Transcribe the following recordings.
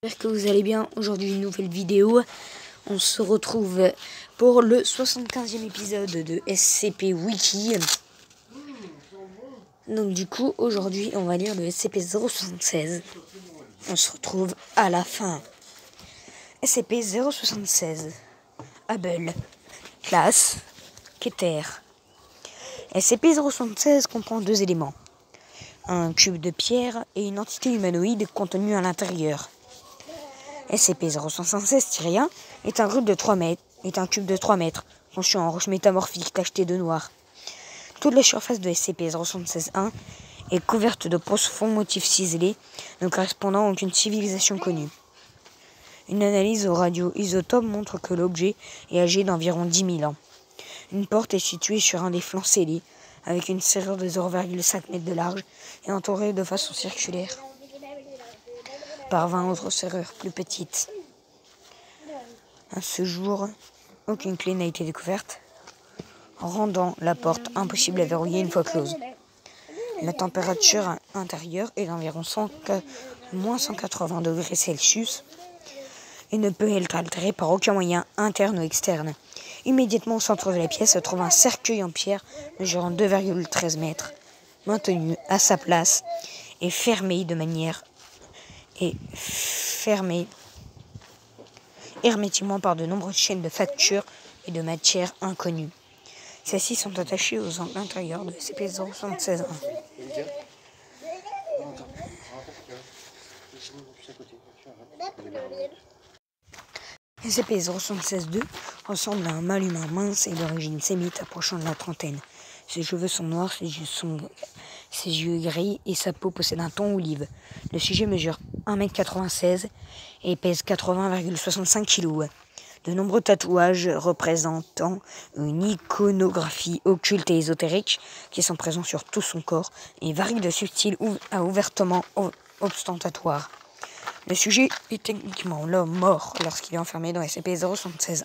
J'espère que vous allez bien. Aujourd'hui, une nouvelle vidéo. On se retrouve pour le 75e épisode de SCP Wiki. Donc du coup, aujourd'hui, on va lire le SCP-076. On se retrouve à la fin. SCP-076. Hubble. Classe. Keter. SCP-076 comprend deux éléments. Un cube de pierre et une entité humanoïde contenue à l'intérieur. SCP-076-1 est un cube de 3 mètres, conçu en roche métamorphique tachetée de noir. Toute la surface de SCP-076-1 est couverte de profonds motifs ciselés ne correspondant à aucune civilisation connue. Une analyse au radioisotope montre que l'objet est âgé d'environ 10 000 ans. Une porte est située sur un des flancs scellés, avec une serrure de 0,5 m de large et entourée de façon circulaire par 20 autres serrures plus petites. À ce jour, aucune clé n'a été découverte, rendant la porte impossible à verrouiller une fois close. La température intérieure est d'environ moins 180 degrés Celsius et ne peut être altérée par aucun moyen interne ou externe. Immédiatement au centre de la pièce se trouve un cercueil en pierre mesurant 2,13 mètres, maintenu à sa place et fermé hermétiquement par de nombreuses chaînes de factures et de matières inconnues. Celles-ci sont attachées aux angles intérieurs de SCP-076-1. SCP-076-2 ressemble à un mâle humain mince et d'origine sémite approchant de la trentaine. Ses cheveux sont noirs, ses yeux gris et sa peau possède un ton olive. Le sujet mesure 1,96 m et pèse 80,65 kg. De nombreux tatouages représentant une iconographie occulte et ésotérique qui sont présents sur tout son corps et varient de subtil à ouvertement ostentatoire. Le sujet est techniquement l'homme mort lorsqu'il est enfermé dans SCP-076-1.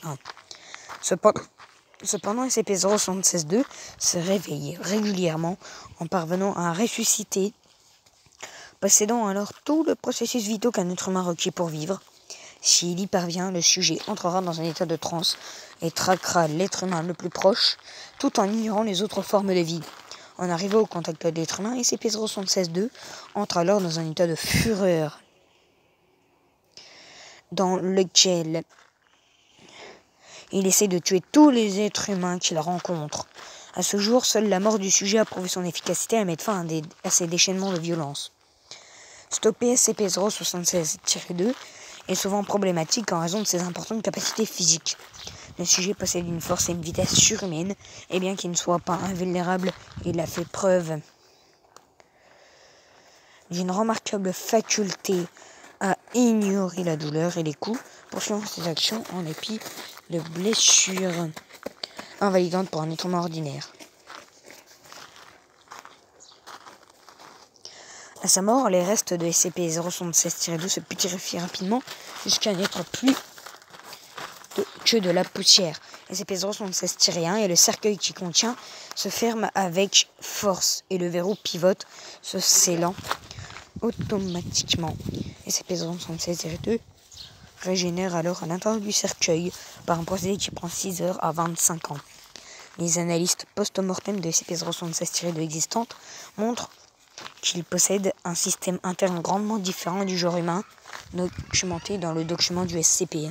Cependant, SCP-076-2 se réveille régulièrement en parvenant à ressusciter, possédant alors tout le processus vital qu'un être humain requiert pour vivre. S'il y parvient, le sujet entrera dans un état de transe et traquera l'être humain le plus proche, tout en ignorant les autres formes de vie. En arrivant au contact de l'être humain, SCP-076-2 entre alors dans un état de fureur, dans lequel il essaie de tuer tous les êtres humains qu'il rencontre. À ce jour, seule la mort du sujet a prouvé son efficacité à mettre fin à ces déchaînements de violence. Stopper SCP-076-2 est souvent problématique en raison de ses importantes capacités physiques. Le sujet possède une force et une vitesse surhumaines, et bien qu'il ne soit pas invulnérable, il a fait preuve d'une remarquable faculté à ignorer la douleur et les coups, poursuivant ses actions en dépit de blessures invalidantes pour un être humain ordinaire. À sa mort, les restes de SCP-076-2 se putrefient rapidement jusqu'à n'être plus que de la poussière. SCP-076-1 et le cercueil qui contient se ferment avec force et le verrou pivote, se scellant automatiquement. SCP-076-2 régénère alors à l'intérieur du cercueil par un procédé qui prend 6 heures à 25 ans. Les analystes post-mortem de SCP-076-2 existantes montrent qu'il possède un système interne grandement différent du genre humain, documenté dans le document du SCP.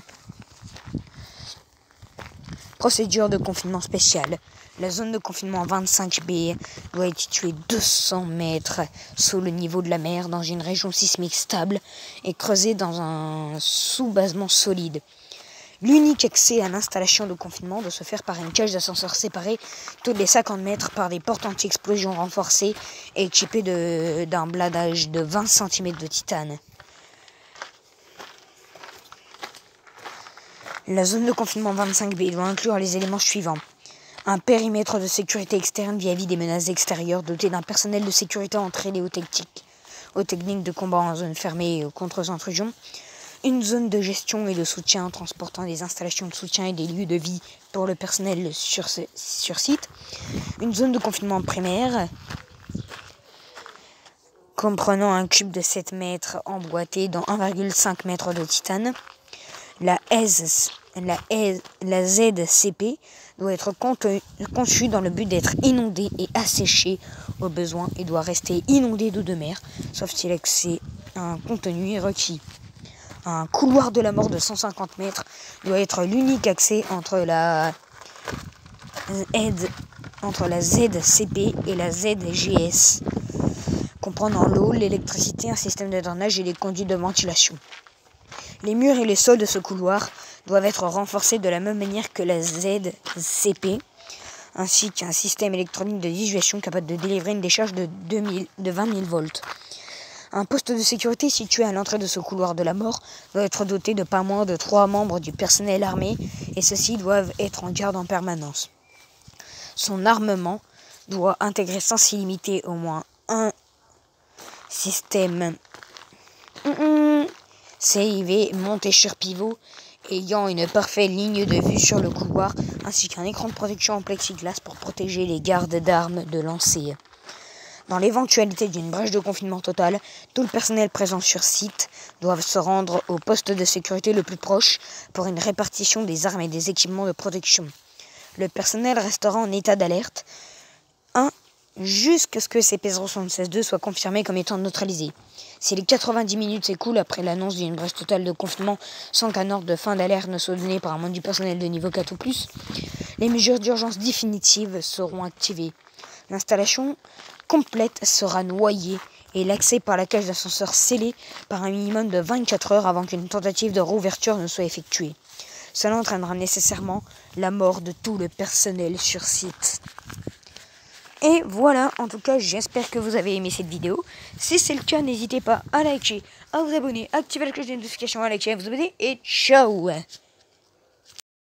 Procédure de confinement spéciale. La zone de confinement 25B doit être située 200 mètres sous le niveau de la mer dans une région sismique stable et creusée dans un sous-basement solide. L'unique accès à l'installation de confinement doit se faire par une cage d'ascenseur séparée toutes les 50 mètres par des portes anti-explosion renforcées et équipées d'un bladage de 20 cm de titane. La zone de confinement 25B doit inclure les éléments suivants. Un périmètre de sécurité externe vis-à-vis des menaces extérieures doté d'un personnel de sécurité entraîné aux techniques de combat en zone fermée et aux contre-intrusions. Une zone de gestion et de soutien transportant des installations de soutien et des lieux de vie pour le personnel sur site. Une zone de confinement primaire comprenant un cube de 7 mètres emboîté dans 1,5 m de titane. La ZCP doit être conçue dans le but d'être inondée et asséchée au besoin et doit rester inondée d'eau de mer, sauf si l'accès à un contenu est requis. Un couloir de la mort de 150 mètres doit être l'unique accès entre la ZCP et la ZGS, comprenant l'eau, l'électricité, un système de drainage et les conduits de ventilation. Les murs et les sols de ce couloir doivent être renforcés de la même manière que la ZCP, ainsi qu'un système électronique de dissuasion capable de délivrer une décharge de 20 000 volts. Un poste de sécurité situé à l'entrée de ce couloir de la mort doit être doté de pas moins de 3 membres du personnel armé et ceux-ci doivent être en garde en permanence. Son armement doit intégrer sans illimité au moins un système CIV monté sur pivot ayant une parfaite ligne de vue sur le couloir ainsi qu'un écran de protection en plexiglas pour protéger les gardes d'armes de lancer. Dans l'éventualité d'une brèche de confinement totale, tout le personnel présent sur site doit se rendre au poste de sécurité le plus proche pour une répartition des armes et des équipements de protection. Le personnel restera en état d'alerte jusqu'à ce que CP076-2 soit confirmé comme étant neutralisé. Si les 90 minutes s'écoulent après l'annonce d'une brèche totale de confinement sans qu'un ordre de fin d'alerte ne soit donné par un membre du personnel de niveau 4 ou plus, les mesures d'urgence définitives seront activées. L'installation complète sera noyée et l'accès par la cage d'ascenseur scellé par un minimum de 24 heures avant qu'une tentative de réouverture ne soit effectuée. Cela entraînera nécessairement la mort de tout le personnel sur site. Et voilà, en tout cas, j'espère que vous avez aimé cette vidéo. Si c'est le cas, n'hésitez pas à liker, à vous abonner, à activer la cloche de notification, à liker, à vous abonner et ciao!